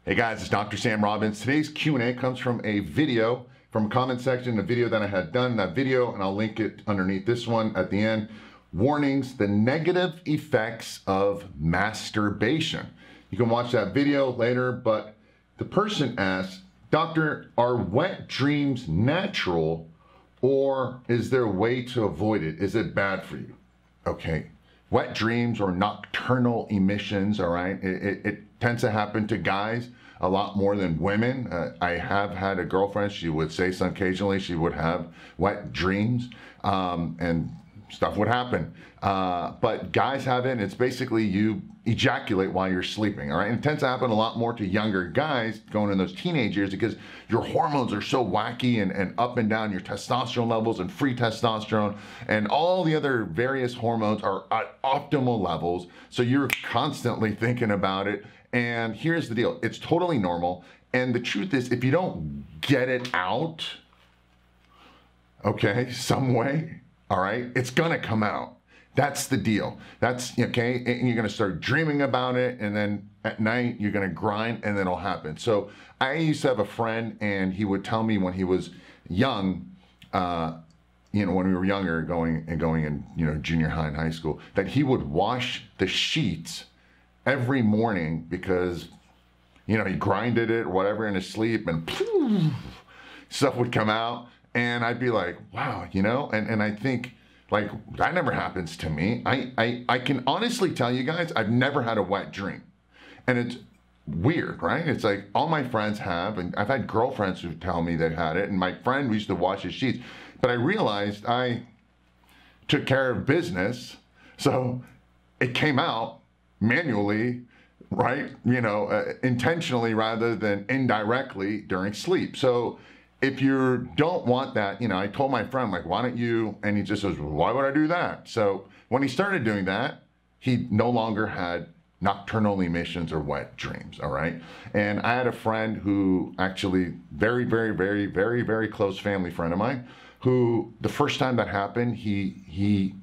Hey guys, it's Dr. Sam Robbins. Today's Q&A comes from a video, from a comment section, a video that I had done, that video, and I'll link it underneath this one at the end. Warnings, the negative effects of masturbation. You can watch that video later, but the person asked, Doctor, are wet dreams natural or is there a way to avoid it? Is it bad for you? Okay, wet dreams or nocturnal emissions, all right, it tends to happen to guys a lot more than women. I have had a girlfriend, she would say some occasionally she would have wet dreams and stuff would happen. But guys have it, and it's basically you ejaculate while you're sleeping, all right? And it tends to happen a lot more to younger guys going in those teenage years because your hormones are so wacky and up and down, your testosterone levels and free testosterone and all the other various hormones are at optimal levels. So you're constantly thinking about it. And here's the deal, it's totally normal. And the truth is, if you don't get it out, okay, some way, all right, it's gonna come out. That's the deal. That's, okay, and you're gonna start dreaming about it, and then at night you're gonna grind, and then it'll happen. So I used to have a friend, and he would tell me when he was young, when we were younger, going in, junior high and high school, that he would wash the sheets every morning because, he grinded it or whatever in his sleep, and poof, stuff would come out. And I'd be like, wow, and I think, like, that never happens to me. I can honestly tell you guys, I've never had a wet dream. And it's weird, right? It's like all my friends have, and I've had girlfriends who tell me they had it, and my friend used to wash his sheets. But I realized I took care of business, so it came out manually, right? Intentionally rather than indirectly during sleep. So if you don't want that, I told my friend, like, why don't you? And he just says, well, why would I do that? So when he started doing that, he no longer had nocturnal emissions or wet dreams, all right? And I had a friend who actually, very, very, very, very, very close family friend of mine, who the first time that happened, he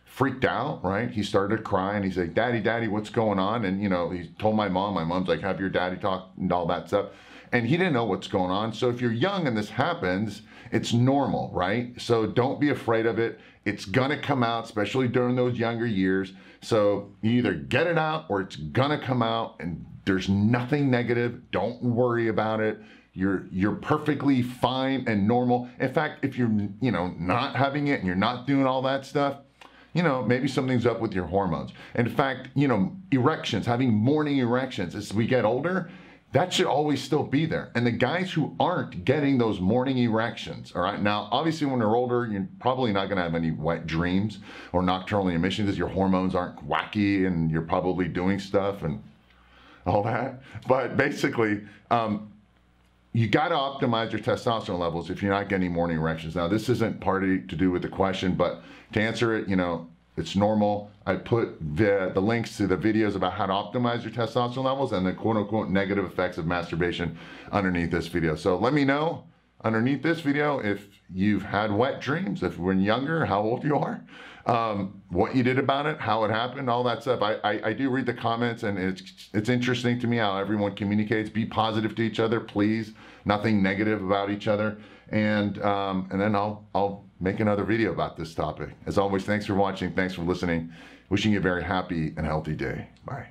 freaked out, right? He started crying. He's like, Daddy, what's going on? And, he told my mom. My mom's like, have your daddy talk and all that stuff. And he didn't know what's going on. So if you're young and this happens, it's normal, right? So don't be afraid of it. It's gonna come out, especially during those younger years. So you either get it out or it's gonna come out, and there's nothing negative. Don't worry about it. You're perfectly fine and normal. In fact, if you're not having it and you're not doing all that stuff, maybe something's up with your hormones. In fact, erections, having morning erections as we get older, that should always still be there. And the guys who aren't getting those morning erections, all right? Now, obviously when they're older, you're probably not gonna have any wet dreams or nocturnal emissions because your hormones aren't wacky and you're probably doing stuff and all that. But basically, you gotta optimize your testosterone levels if you're not getting morning erections. Now, this isn't partly to do with the question, but to answer it, it's normal. I put the links to the videos about how to optimize your testosterone levels and the quote-unquote negative effects of masturbation underneath this video. So let me know underneath this video if you've had wet dreams, if you're younger, how old you are, what you did about it, how it happened, all that stuff. I do read the comments, and it's interesting to me how everyone communicates. Be positive to each other, please. Nothing negative about each other. And then I'll make another video about this topic. As always, thanks for watching. Thanks for listening. Wishing you a very happy and healthy day. Bye.